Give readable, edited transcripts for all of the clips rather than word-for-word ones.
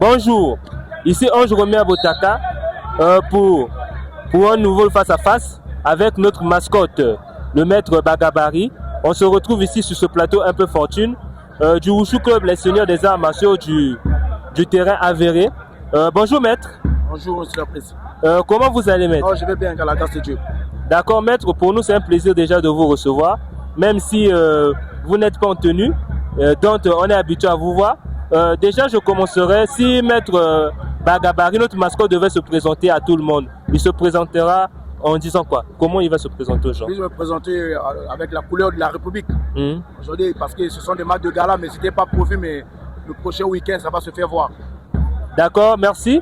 Bonjour, ici Ange Romeo Botaka pour un nouveau face-à-face avec notre mascotte, le maître Bagabari. On se retrouve ici sur ce plateau un peu fortune du Wushu Club, les seigneurs des arts martiaux du terrain avéré. Bonjour maître. Bonjour monsieur le président. Comment vous allez maître? Je vais bien, à la grâce de Dieu. D'accord maître, pour nous c'est un plaisir déjà de vous recevoir, même si vous n'êtes pas en tenue, donc on est habitué à vous voir. Déjà, je commencerai. Si maître Bagabari, notre mascotte, devait se présenter à tout le monde, il se présentera en disant quoi? Comment il va se présenter aux gens? Je vais me présenter avec la couleur de la République aujourd'hui, parce que ce sont des matchs de gala, mais ce n'était pas prévu, mais le prochain week-end, ça va se faire voir. D'accord, merci.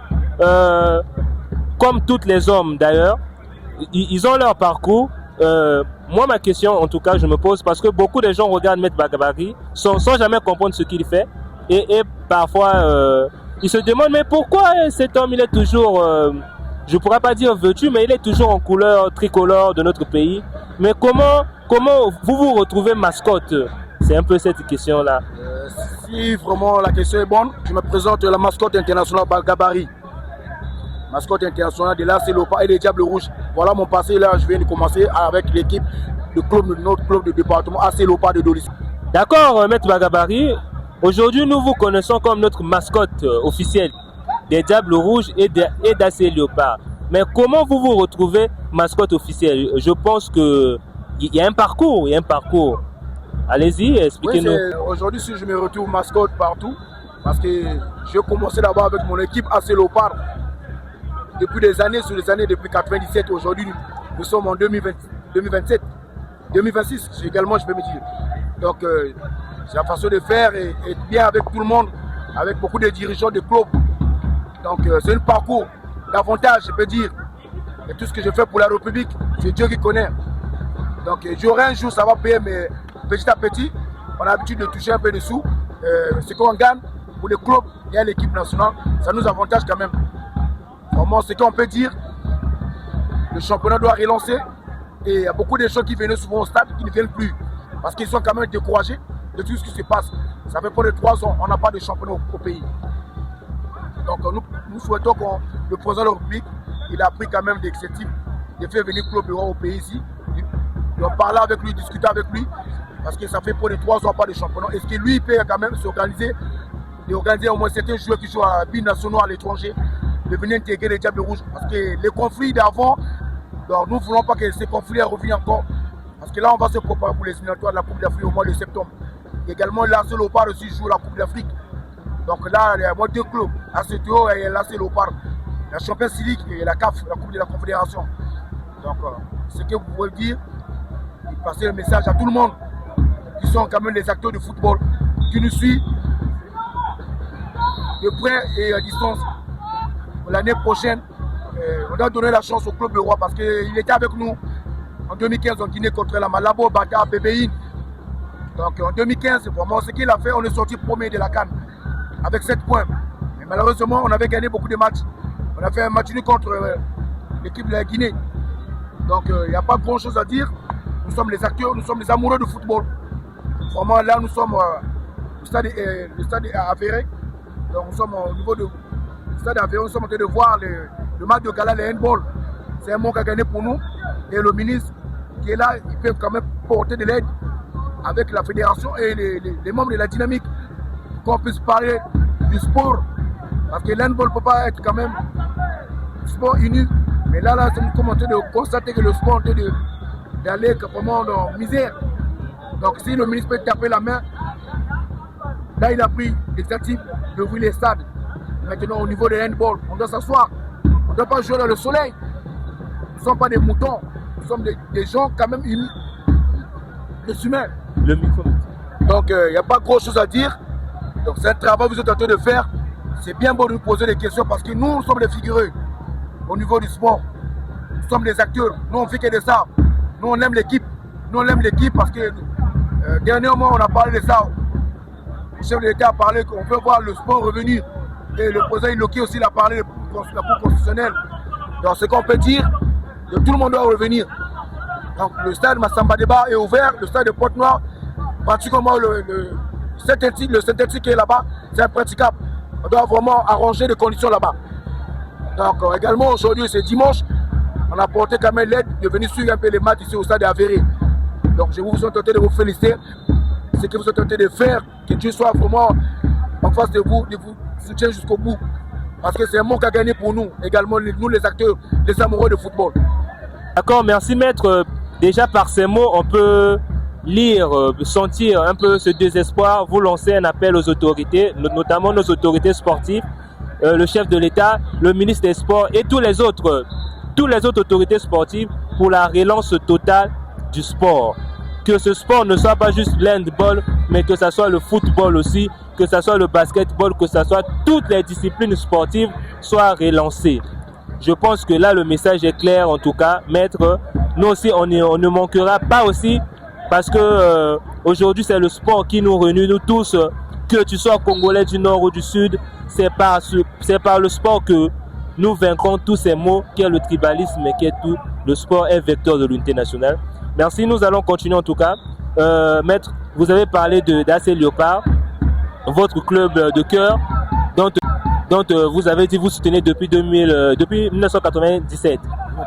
Comme tous les hommes d'ailleurs, ils ont leur parcours. Moi, ma question, en tout cas, je me pose, parce que beaucoup de gens regardent maître Bagabari sans jamais comprendre ce qu'il fait. Et parfois, ils se demandent, mais pourquoi cet homme, il est toujours, je ne pourrais pas dire vêtu, mais il est toujours en couleur tricolore de notre pays. Mais comment vous retrouvez mascotte? C'est un peu cette question-là. Si vraiment la question est bonne, je me présente la mascotte internationale Bagabari. Mascotte internationale de l'AS Léopard et des Diables Rouges. Voilà mon passé, là, je viens de commencer avec l'équipe de notre club de département AS Léopard de Dolis. D'accord, maître Bagabari. Aujourd'hui, nous vous connaissons comme notre mascotte officielle des Diables Rouges et d'AS Léopard. Mais comment vous retrouvez mascotte officielle? Je pense qu'il y a un parcours, Allez-y, expliquez-nous. Oui, aujourd'hui, si je me retrouve mascotte partout, parce que j'ai commencé d'abord avec mon équipe AS Léopard depuis des années, depuis 97. Aujourd'hui, nous sommes en 2027, 2026 également, je peux me dire. Donc, c'est la façon de faire et être bien avec tout le monde, avec beaucoup de dirigeants de clubs. Donc c'est un parcours d'avantage, je peux dire. Et tout ce que je fais pour la République, c'est Dieu qui connaît. Donc j'aurai un jour, ça va payer, mais petit à petit, on a l'habitude de toucher un peu de sous. Ce qu'on gagne pour les clubs et l'équipe nationale, ça nous avantage quand même. Vraiment, ce qu'on peut dire, le championnat doit relancer. Et il y a beaucoup de gens qui venaient souvent au stade qui ne viennent plus. Parce qu'ils sont quand même découragés de tout ce qui se passe. Ça fait près de 3 ans, on n'a pas de championnat au pays. Donc nous souhaitons que le président de la République, il a pris quand même l'initiative de faire venir Club Roi au pays ici. De parler avec lui, discuter avec lui, parce que ça fait près de 3 ans pas de championnat. Est-ce que lui, il peut quand même s'organiser, et organiser au moins certains joueurs qui jouent à binationaux à l'étranger, de venir intégrer les Diables Rouges. Parce que les conflits d'avant, nous ne voulons pas que ces conflits reviennent encore. Parce que là, on va se préparer pour les éliminatoires de la Coupe d'Afrique au mois de septembre. Également, l'AS Léopard aussi joue la Coupe d'Afrique. Donc là, il y a moins deux clubs, ACTO et l'AS Léopard. La Champions League et la CAF, la Coupe de la Confédération. Donc, ce que vous pouvez dire, passer le message à tout le monde, qui sont quand même les acteurs de football, qui nous suivent de près et à distance. L'année prochaine, on doit donner la chance au Club de Roi parce qu'il était avec nous en 2015 en Guinée contre la Malabo, Bata, Bébéine. Donc en 2015, vraiment ce qu'il a fait, on est sorti premier de la CAN avec 7 points. Mais malheureusement, on avait gagné beaucoup de matchs. On a fait un match nul contre l'équipe de la Guinée. Donc il n'y a pas grand chose à dire. Nous sommes les acteurs, nous sommes les amoureux de football. Vraiment là, nous sommes au stade Avéré. Donc nous sommes au niveau du stade Avéré, nous sommes en train de voir le match de gala, le handball. C'est un manque à gagner pour nous. Et le ministre qui est là, il peut quand même porter de l'aide avec la fédération et les membres de la dynamique, qu'on puisse parler du sport. Parce que l'handball ne peut pas être quand même sport uni. Mais là, nous sommes en train de constater que le sport est en train d'aller vraiment dans la misère. Donc si le ministre peut taper la main, là il a pris l'initiative d'ouvrir les stades. Maintenant au niveau de handball, on doit s'asseoir. On ne doit pas jouer dans le soleil. Nous ne sommes pas des moutons. Nous sommes des gens quand même unis. Les humains. Le micro. Donc il n'y a pas grand chose à dire. Donc c'est un travail que vous êtes en train de faire. C'est bien bon de nous poser des questions parce que nous sommes des figureux au niveau du sport. Nous sommes des acteurs. Nous on fait que de ça. Nous on aime l'équipe. Nous on aime l'équipe parce que dernièrement on a parlé de ça. Le chef de l'État a parlé qu'on veut voir le sport revenir. Et le président Iloki aussi a parlé de la Cour constitutionnelle. Donc ce qu'on peut dire, tout le monde doit revenir. Donc le stade Massamba Deba est ouvert, le stade de Pointe-Noire, particulièrement le synthétique qui est là-bas, c'est impraticable. On doit vraiment arranger les conditions là-bas. Donc également aujourd'hui c'est dimanche, on a porté quand même l'aide de venir suivre un peu les matchs ici au stade d'Avéré. Donc je vous tenté de vous féliciter. Ce que vous êtes tenté de faire, que Dieu soit vraiment en face de vous soutienne jusqu'au bout. Parce que c'est un manque à gagner pour nous, également nous les acteurs, les amoureux de football. D'accord, merci maître. Déjà par ces mots, on peut lire, sentir un peu ce désespoir. Vous lancez un appel aux autorités, notamment nos autorités sportives, le chef de l'État, le ministre des Sports et toutes les autres autorités sportives pour la relance totale du sport. Que ce sport ne soit pas juste l'handball, mais que ce soit le football aussi, que ce soit le basketball, que ce soit toutes les disciplines sportives soient relancées. Je pense que là, le message est clair, en tout cas, maître. Nous aussi, on ne manquera pas aussi, parce que aujourd'hui, c'est le sport qui nous réunit, nous tous, que tu sois congolais du nord ou du sud, c'est par le sport que nous vaincrons tous ces maux, qui est le tribalisme, qui est tout. Le sport est vecteur de l'unité nationale. Merci, nous allons continuer en tout cas. Maître, vous avez parlé d'AC Léopard, votre club de cœur, dont vous avez dit vous soutenez depuis 1997.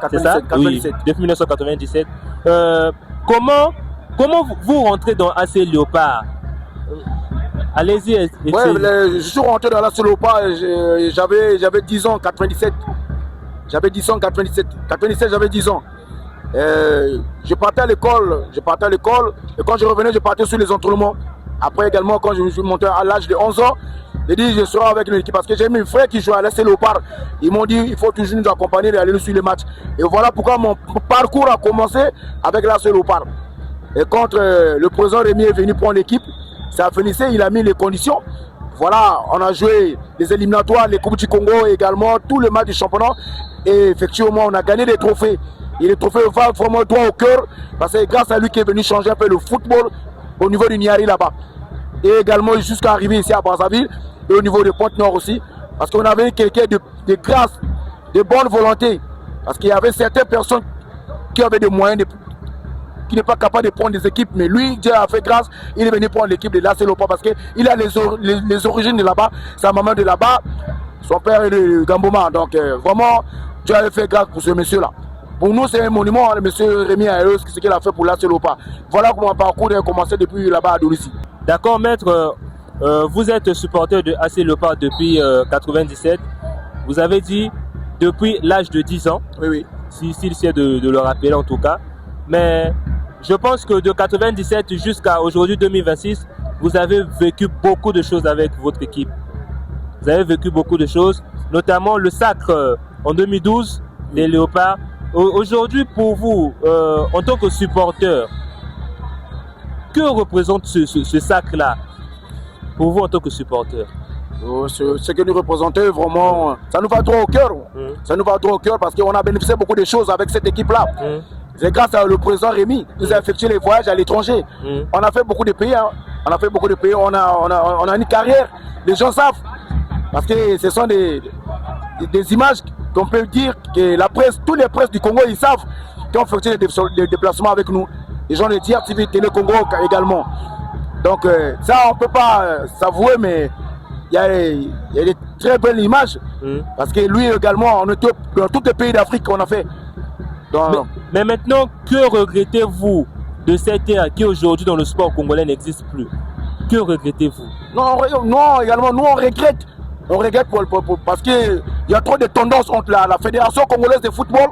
C'est ça? 97. Oui, depuis 1997. Comment vous rentrez dans AC Léopard? Allez-y. Ouais, je suis rentré dans l'AC Léopard, j'avais 10 ans, 97. J'avais 10 ans, 97. 97, j'avais 10 ans. Je partais à l'école, et quand je revenais, je partais sur les entraînements. Après également, quand je me suis monté à l'âge de 11 ans, j'ai dit je serai avec l'équipe parce que j'ai mes frères qui jouent à l'AC Léopard. Ils m'ont dit il faut toujours nous accompagner et aller nous suivre les matchs. Et voilà pourquoi mon parcours a commencé avec l'AC Léopard. Et quand le président Rémi est venu prendre l'équipe, ça a finissé, il a mis les conditions. Voilà, on a joué les éliminatoires, les Coupes du Congo également, tous les matchs du championnat. Et effectivement, on a gagné des trophées. Et les trophées vont vraiment droit au cœur parce que grâce à lui qui est venu changer un peu le football au niveau du Niari là-bas. Et également jusqu'à arriver ici à Brazzaville et au niveau de Pointe-Nord aussi. Parce qu'on avait quelqu'un de grâce, de bonne volonté. Parce qu'il y avait certaines personnes qui avaient des moyens, qui n'est pas capable de prendre des équipes. Mais lui, Dieu a fait grâce, il est venu prendre l'équipe de l'AC Léopard parce qu'il a les origines de là-bas, sa maman de là-bas, son père est de Gamboma. Donc vraiment, Dieu a fait grâce pour ce monsieur-là. Pour nous, c'est un monument, le monsieur Rémi Aeus, ce qu'il a fait pour l'AC Léopard. Voilà comment mon parcours a commencé depuis là-bas à Dorissi. D'accord, maître. Vous êtes supporter de AC Léopard depuis 97. Vous avez dit depuis l'âge de 10 ans. Oui. S'il sait de le rappeler en tout cas. Mais je pense que de 97 jusqu'à aujourd'hui 2026, vous avez vécu beaucoup de choses avec votre équipe. Vous avez vécu beaucoup de choses, notamment le sacre en 2012 des Léopards. Aujourd'hui, pour vous, en tant que supporter, que représente ce sacre-là pour vous en tant que supporter? Ce que nous représentons, vraiment, ça nous va droit au cœur. Ça nous va droit au cœur parce qu'on a bénéficié beaucoup de choses avec cette équipe-là. C'est grâce à le président Rémi, nous a effectué les voyages à l'étranger. On a fait beaucoup de pays. On a fait beaucoup de pays. On a une carrière. Les gens savent. Parce que ce sont des images qu'on peut dire que la presse, tous les presses du Congo, ils savent qu'ils ont effectué des déplacements avec nous. Les gens de DRTV, Télé Congo également. Donc ça, on ne peut pas s'avouer, mais il y a des très belles images. Parce que lui également, on était dans tous les pays d'Afrique qu'on a fait. Mais maintenant, que regrettez-vous de cette ère qui aujourd'hui dans le sport congolais n'existe plus? Que regrettez-vous? Non, également, nous on regrette. On regrette parce qu'il y a trop de tendances entre la Fédération congolaise de football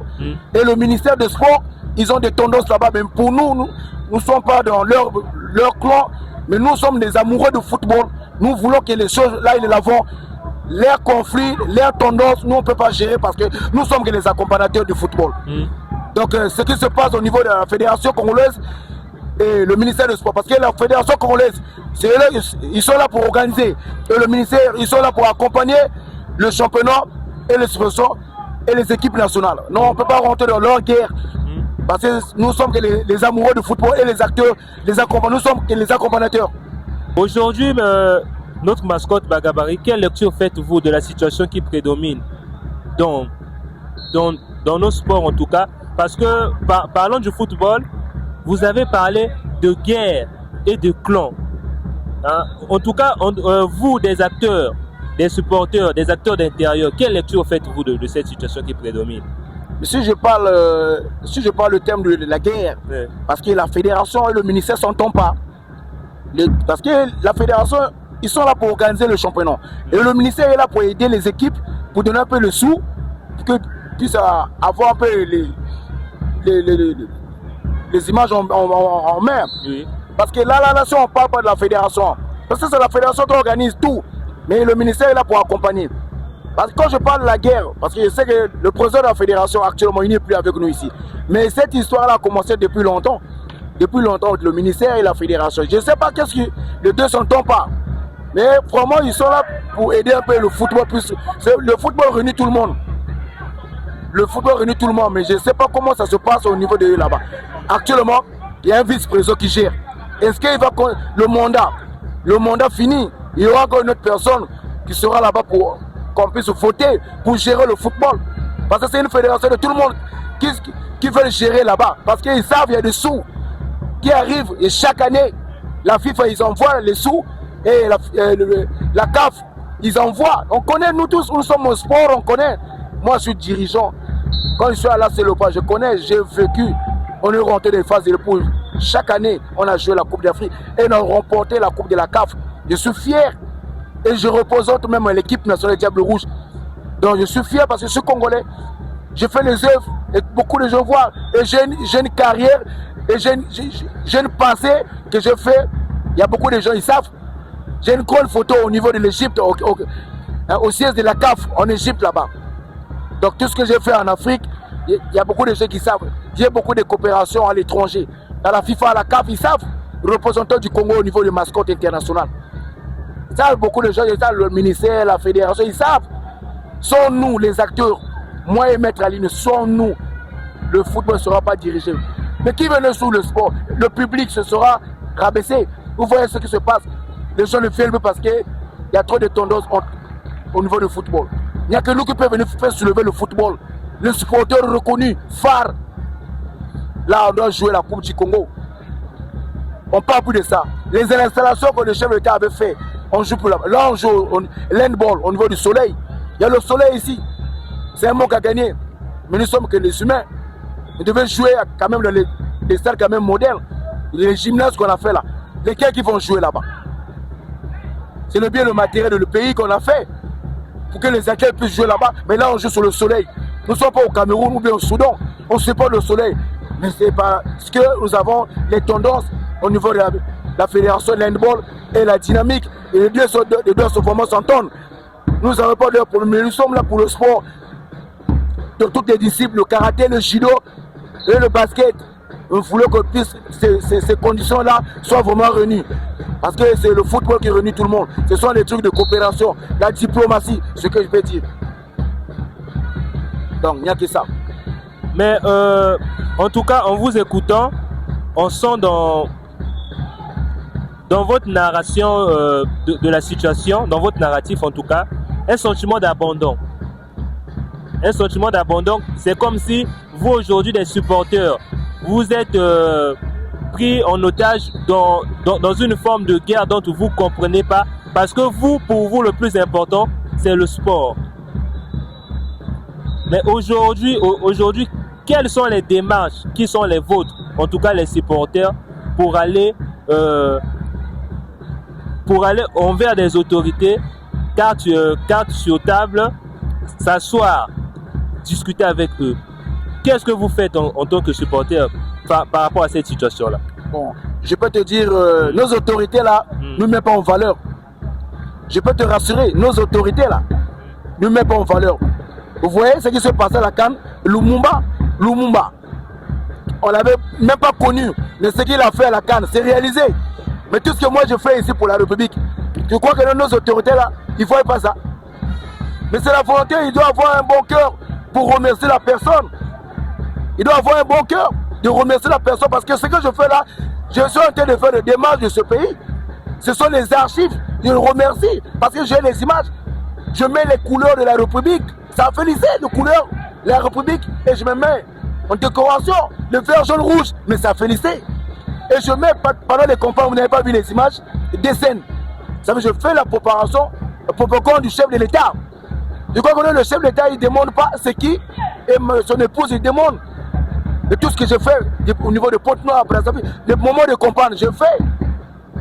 et le ministère des Sports. Ils ont des tendances là-bas. Même pour nous ne sommes pas dans leur clan, mais nous sommes des amoureux de football. Nous voulons que les choses, là, ils l'avons. Leurs conflits, leurs tendances, nous on ne peut pas gérer parce que nous sommes que les accompagnateurs du football. Donc ce qui se passe au niveau de la Fédération congolaise et le ministère des Sports, parce que la Fédération congolaise, ils sont là pour organiser. Et le ministère, ils sont là pour accompagner le championnat et les sponsors et les équipes nationales. Non, on ne peut pas rentrer dans leur guerre. Parce que nous sommes que les amoureux du football et les acteurs, nous sommes que les accompagnateurs. Aujourd'hui, notre mascotte Bagabari, quelle lecture faites-vous de la situation qui prédomine dans nos sports en tout cas? Parce que parlant du football, vous avez parlé de guerre et de clan. En tout cas, vous des acteurs, des supporters, des acteurs d'intérieur, quelle lecture faites-vous de cette situation qui prédomine? Si je parle le thème de la guerre, parce que la fédération et le ministère ne s'entendent pas. Parce que la fédération, ils sont là pour organiser le championnat. Et le ministère est là pour aider les équipes, pour donner un peu le sou, pour qu'ils puissent avoir un peu les images en main. Oui. Parce que là, si on ne parle pas de la fédération, parce que c'est la fédération qui organise tout, mais le ministère est là pour accompagner. Parce que quand je parle de la guerre, parce que je sais que le président de la fédération actuellement, il n'est plus avec nous ici. Mais cette histoire-là a commencé depuis longtemps. Depuis longtemps, le ministère et la fédération. Je ne sais pas qu'est-ce que les deux ne s'entendent pas. Mais vraiment, ils sont là pour aider un peu le football. Le football réunit tout le monde. Le football réunit tout le monde, mais je ne sais pas comment ça se passe au niveau de là-bas. Actuellement, il y a un vice-président qui gère. Est-ce qu'il va le mandat fini, il y aura encore une autre personne qui sera là-bas pour qu'on puisse voter pour gérer le football. Parce que c'est une fédération de tout le monde qui veut gérer là-bas. Parce qu'ils savent qu'il y a des sous qui arrivent et chaque année, la FIFA, ils envoient les sous et la CAF, ils envoient. On connaît, nous tous, nous sommes au sport, on connaît. Moi, je suis dirigeant. Quand je suis à la Célopa, je connais, j'ai vécu. On est rentré des phases de poule. Chaque année, on a joué la Coupe d'Afrique et on a remporté la Coupe de la CAF. Je suis fier et je représente même l'équipe nationale des Diables Rouges. Donc je suis fier parce que je suis congolais. J'ai fait les œuvres et beaucoup de gens voient. Et j'ai une carrière et j'ai une passée que je fais. Il y a beaucoup de gens, ils savent. J'ai une grande photo au niveau de l'Égypte, au siège de la CAF en Égypte là-bas. Donc tout ce que j'ai fait en Afrique, il y a beaucoup de gens qui savent. J'ai beaucoup de coopérations à l'étranger. À la FIFA, à la CAF, ils savent. Représentants du Congo au niveau du mascotte international. Ils savent, beaucoup de gens, ils savent, le ministère, la fédération, ils savent. Sont nous les acteurs, moi et Maître Aline, sont nous. Le football ne sera pas dirigé. Mais qui venait sous le sport? Le public se sera rabaissé. Vous voyez ce qui se passe. Les gens le filment parce qu'il y a trop de tendances au niveau du football. Il n'y a que nous qui peut venir faire soulever le football. Le supporter reconnu, phare. Là, on doit jouer la Coupe du Congo. On parle plus de ça. Les installations que le chef de l'État avait fait, on joue plus là. Là, on joue l'handball au niveau du soleil. Il y a le soleil ici. C'est un mot à gagner. Mais nous sommes que des humains. Nous devons jouer quand même dans les stades quand même modernes. Les gymnases qu'on a fait là. Lesquels qui vont jouer là-bas? C'est le bien le matériel de le pays qu'on a fait. Pour que les athlètes puissent jouer là-bas. Mais là, on joue sur le soleil. Nous ne sommes pas au Cameroun ou bien au Soudan. On ne sait pas le soleil. Mais c'est parce que nous avons les tendances au niveau de la fédération de l'handball et la dynamique. Et les deux se vraiment s'entendent. Nous n'avons pas de problème, mais nous sommes là pour le sport de toutes les disciplines, le karaté, le judo et le basket. Nous voulons que ces conditions-là soient vraiment réunies. Parce que c'est le football qui réunit tout le monde. Ce sont les trucs de coopération, la diplomatie, ce que je peux dire. Donc, il n'y a que ça. Mais en tout cas, en vous écoutant, on sent dans votre narration de la situation, dans votre narratif en tout cas, un sentiment d'abandon. Un sentiment d'abandon, c'est comme si vous aujourd'hui, des supporters, vous êtes pris en otage dans une forme de guerre dont vous ne comprenez pas, parce que pour vous, le plus important, c'est le sport. Mais aujourd'hui, quelles sont les démarches qui sont les vôtres, en tout cas les supporters, pour aller envers des autorités, carte sur table, s'asseoir, discuter avec eux? Qu'est-ce que vous faites en tant que supporter par rapport à cette situation-là? Bon, je peux te dire, nos autorités là, ne mettent pas en valeur. Je peux te rassurer, nos autorités là, ne mettent pas en valeur. Vous voyez ce qui se passait à la CAN, Lumumba, on l'avait même pas connu, mais ce qu'il a fait à la CAN, c'est réalisé. Mais tout ce que moi je fais ici pour la République, je crois que nos autorités là, ils ne voient pas ça. Mais c'est la volonté, il doit avoir un bon cœur pour remercier la personne. Il doit avoir un bon cœur de remercier la personne, parce que ce que je fais là, je suis en train de faire des démarches de ce pays. Ce sont les archives, je le remercie parce que j'ai les images. Je mets les couleurs de la République, ça a félicité les couleurs de la République, et je me mets en décoration le vert, jaune, rouge, mais ça a félicité. Et je mets, pendant les campagnes, vous n'avez pas vu les images, des scènes. Ça veut dire, je fais la préparation propagande du chef de l'État. Je crois que le chef de l'État, il ne demande pas ce qui, et son épouse, il demande. De tout ce que j'ai fait au niveau de Pointe-Noire, le moment de comprendre, je fais.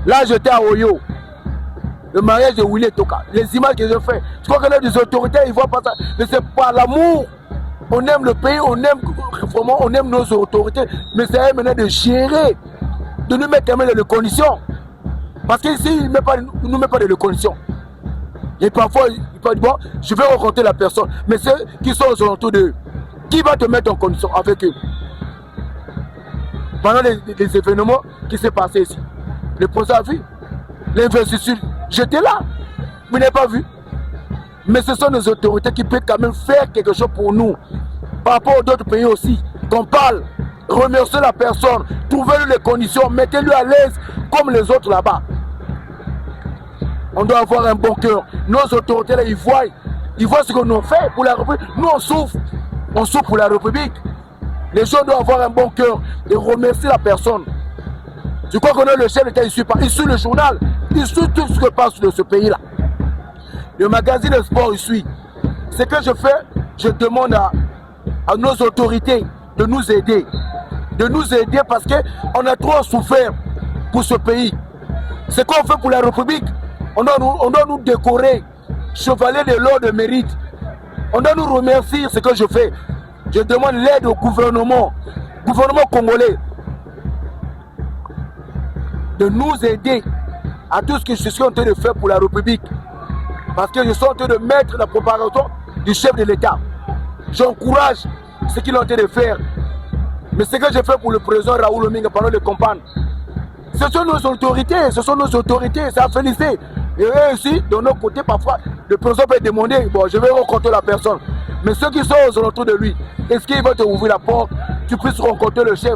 Là, j'étais à Oyo. Le mariage de Willy Toka. Les images que je fais. Je crois que les autorités, ils voient pas ça. Mais c'est pas l'amour. On aime le pays, on aime vraiment, on aime nos autorités. Mais c'est à eux maintenant de gérer, de nous mettre quand même dans les conditions. Parce qu'ici, ils ne nous mettent pas dans les conditions. Et parfois, ils peuvent dire, bon, je vais rencontrer la personne. Mais ceux qui sont aux alentours d'eux, qui va te mettre en condition avec eux? Pendant les événements qui s'est passé ici, le président a vu, l'investiture, j'étais là, vous n'avez pas vu. Mais ce sont nos autorités qui peuvent quand même faire quelque chose pour nous. Par rapport aux autres pays aussi, qu'on parle, remercier la personne, trouver les conditions, mettez-le à l'aise comme les autres là-bas. On doit avoir un bon cœur. Nos autorités là, ils voient ce qu'on a fait pour la République. Nous on souffre pour la République. Les gens doivent avoir un bon cœur et remercier la personne. Je crois qu'on a le chef d'État, il ne suit pas. Il suit le journal, il suit tout ce qui passe dans ce pays-là. Le magazine de sport, il suit. Ce que je fais, je demande à nos autorités de nous aider. De nous aider parce qu'on a trop souffert pour ce pays. Ce qu'on fait pour la République, on doit nous décorer, chevalier de l'ordre de mérite. On doit nous remercier ce que je fais. Je demande l'aide au gouvernement congolais, de nous aider à tout ce que je suis en train de faire pour la République. Parce que je suis en train de mettre la propagation du chef de l'État. J'encourage ce qu'il est en train de faire. Mais ce que j'ai fait pour le président Raoul Ominga pendant les campagnes, ce sont nos autorités, c'est à féliciter. Et eux aussi, de notre côté, parfois, le président peut demander, bon, je vais rencontrer la personne. Mais ceux qui sont aux alentours de lui, est-ce qu'il va te ouvrir la porte, tu puisses rencontrer le chef?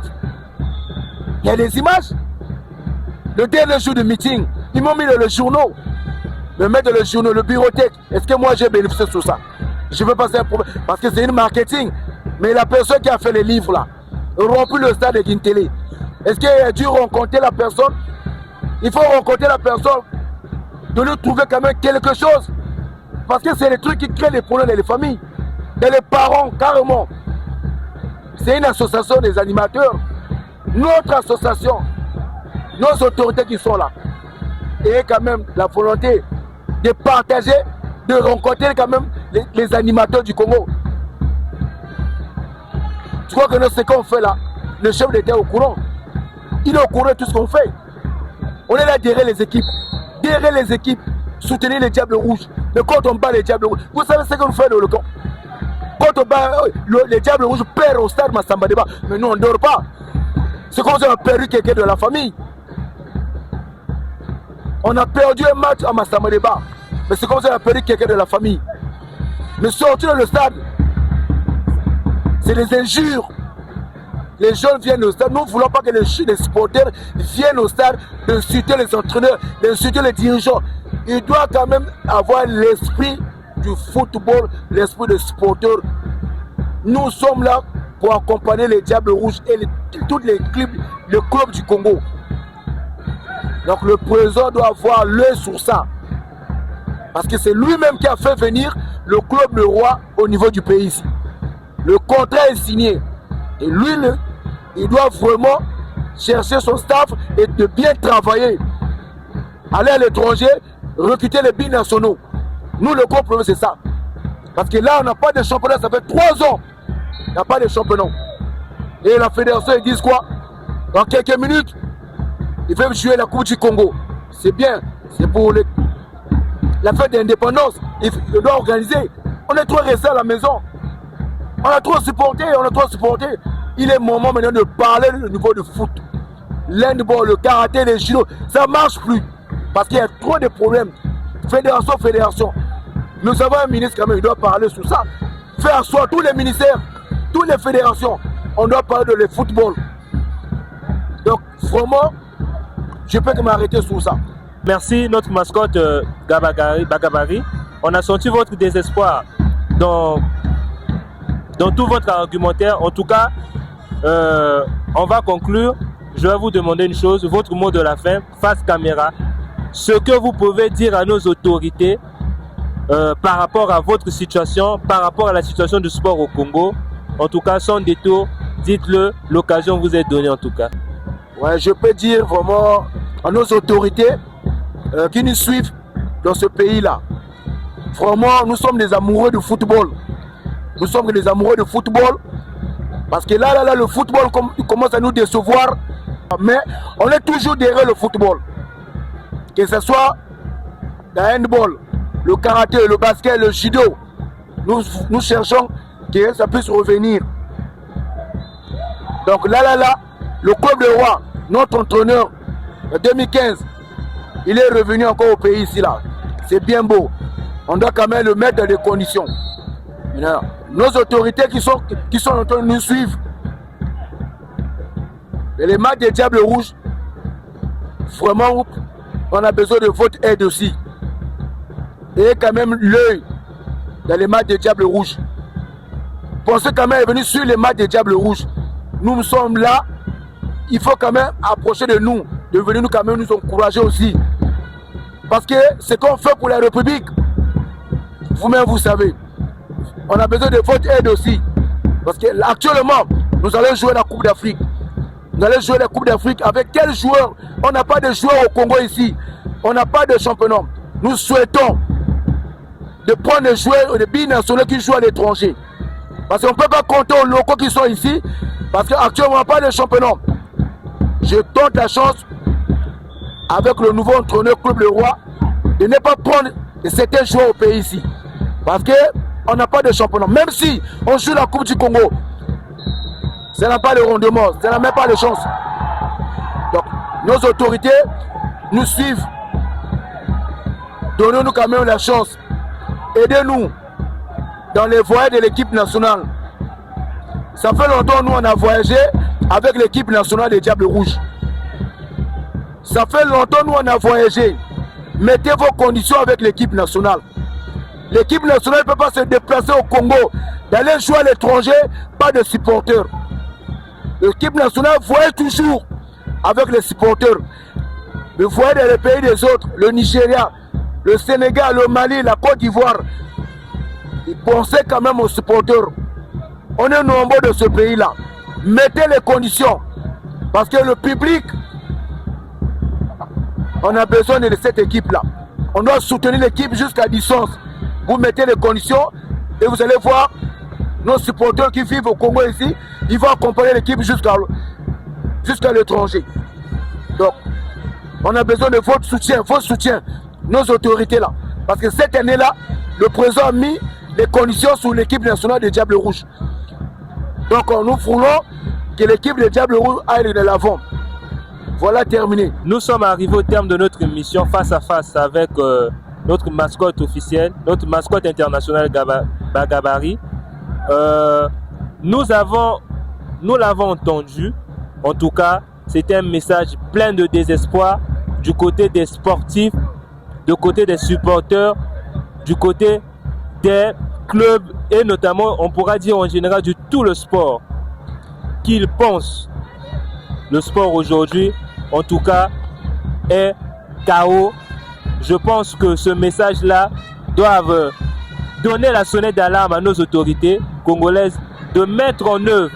Il y a des images. Le dernier jour du meeting, ils m'ont mis dans le journal. Le maître de le journal, le bureauthèque. Est-ce que moi j'ai bénéficié de ça? Je veux passer un problème. Parce que c'est une marketing. Mais la personne qui a fait les livres là, rempli le stade de Guintélé. Est-ce qu'il a dû rencontrer la personne? Il faut rencontrer la personne, de lui trouver quand même quelque chose. Parce que c'est les trucs qui créent les problèmes dans les familles, dans les parents, carrément. C'est une association des animateurs. Notre association, nos autorités qui sont là, et quand même la volonté de partager, de rencontrer quand même les animateurs du Congo. Je crois que ce qu'on fait là, le chef d'État est au courant. Il est au courant de tout ce qu'on fait. On est là derrière les équipes, soutenir les Diables Rouges. Mais quand on bat les Diables Rouges, vous savez ce qu'on fait dans le camp? Quand on bat les Diables Rouges, perd au stade Massamba Débat. Mais nous on ne dort pas. C'est comme si on a perdu quelqu'un de la famille. On a perdu un match à Massamba Débat. Mais c'est comme si on a perdu quelqu'un de la famille. Mais sortir dans le stade, c'est des injures. Les jeunes viennent au stade. Nous ne voulons pas que les supporters viennent au stade d'insulter les entraîneurs, d'insulter les dirigeants. Il doit quand même avoir l'esprit du football, l'esprit des supporters. Nous sommes là pour accompagner les Diables Rouges et tous les clubs du Congo. Donc le président doit avoir l'œil sur ça. Parce que c'est lui-même qui a fait venir le club Le Roi au niveau du pays ici. Le contrat est signé. Et lui, il doit vraiment chercher son staff et de bien travailler. Aller à l'étranger, recruter les binationaux. Nous, le gros problème, c'est ça. Parce que là, on n'a pas de championnat, ça fait 3 ans. Il n'y a pas de championnat. Et la fédération, ils disent quoi? Dans quelques minutes, ils veulent jouer la Coupe du Congo. C'est bien, c'est pour la fête d'indépendance. Ils doivent organiser. On est trop restés à la maison. On a trop supporté. Il est moment maintenant de parler au niveau du foot. L'handball, le karaté, les judo, ça ne marche plus. Parce qu'il y a trop de problèmes. Fédération. Nous avons un ministre quand même, il doit parler sur ça. Faire asseoir tous les ministères, toutes les fédérations. On doit parler de le football. Donc vraiment, je peux que m'arrêter sur ça. Merci notre mascotte Bagabari. On a senti votre désespoir dans tout votre argumentaire. En tout cas, on va conclure. Je vais vous demander une chose, votre mot de la fin, face caméra. Ce que vous pouvez dire à nos autorités par rapport à votre situation, par rapport à la situation du sport au Congo. En tout cas, sans détour, dites-le, l'occasion vous est donnée en tout cas. Ouais, je peux dire vraiment à nos autorités qui nous suivent dans ce pays-là. Vraiment, nous sommes des amoureux de football. Nous sommes des amoureux de football. Parce que là, le football commence à nous décevoir. Mais on est toujours derrière le football. Que ce soit le handball, le karaté, le basket, le judo. Nous cherchons que ça puisse revenir. Donc là, le club de Roi, notre entraîneur, en 2015, il est revenu encore au pays ici là. C'est bien beau. On doit quand même le mettre dans des conditions. Maintenant, nos autorités qui sont en train de nous suivre. Et les matchs des Diables Rouges, vraiment, on a besoin de votre aide aussi. Et quand même l'œil dans les matchs des Diables Rouges. Pensez quand même venir sur les matchs des Diables Rouges. Nous sommes là. Il faut quand même approcher de nous, de venir nous quand même nous encourager aussi. Parce que ce qu'on fait pour la République, vous-même vous savez, on a besoin de votre aide aussi. Parce que actuellement, nous allons jouer la Coupe d'Afrique. Nous allons jouer la Coupe d'Afrique avec quels joueurs? On n'a pas de joueurs au Congo ici. On n'a pas de championnat. Nous souhaitons de prendre des joueurs de binationaux qui jouent à l'étranger. Parce qu'on ne peut pas compter aux locaux qui sont ici. Parce qu'actuellement, on n'a pas de championnat. Je tente la chance avec le nouveau entraîneur Club Le Roi de ne pas prendre certains joueurs au pays ici. Parce qu'on n'a pas de championnat. Même si on joue la Coupe du Congo, ça n'a pas de rendement, ça n'a même pas de chance. Donc, nos autorités nous suivent. Donnez-nous quand même la chance. Aidez-nous dans les voyages de l'équipe nationale. Ça fait longtemps nous on a voyagé avec l'équipe nationale des Diables Rouges. Ça fait longtemps nous on a voyagé. Mettez vos conditions avec l'équipe nationale. L'équipe nationale ne peut pas se déplacer au Congo, d'aller jouer à l'étranger, pas de supporters. L'équipe nationale voyage toujours avec les supporters. Le voyage dans les pays des autres, le Nigeria, le Sénégal, le Mali, la Côte d'Ivoire. Ils pensaient quand même aux supporters. On est nombreux de ce pays-là. Mettez les conditions. Parce que le public, on a besoin de cette équipe-là. On doit soutenir l'équipe jusqu'à distance. Vous mettez les conditions et vous allez voir nos supporters qui vivent au Congo ici, ils vont accompagner l'équipe jusqu'à l'étranger. Donc, on a besoin de votre soutien, nos autorités là. Parce que cette année-là, le président a mis les conditions sur l'équipe nationale des Diables Rouges. Donc, nous voulons que l'équipe des Diables Rouges aille de l'avant. Voilà, terminé. Nous sommes arrivés au terme de notre émission face à face avec notre mascotte officielle, notre mascotte internationale Bagabari. Nous l'avons entendu. En tout cas, c'était un message plein de désespoir du côté des sportifs, du côté des supporters, du côté des clubs et notamment, on pourra dire en général, du tout le sport. Qu'ils pensent le sport aujourd'hui, en tout cas, est chaos. Je pense que ce message-là doit donner la sonnette d'alarme à nos autorités congolaises de mettre en œuvre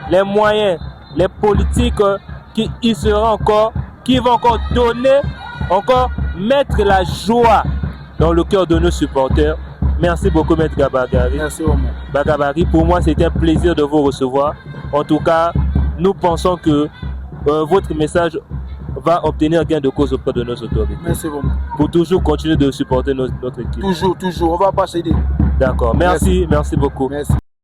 les moyens, les politiques qui y seront encore, qui vont encore donner, encore mettre la joie dans le cœur de nos supporters. Merci beaucoup, Maître Bagabari. Merci beaucoup. Bagabari, pour moi, c'était un plaisir de vous recevoir. En tout cas, nous pensons que votre message va obtenir gain de cause auprès de nos autorités. Merci beaucoup. Pour toujours continuer de supporter notre équipe. Toujours, on ne va pas céder. D'accord, merci beaucoup. Merci.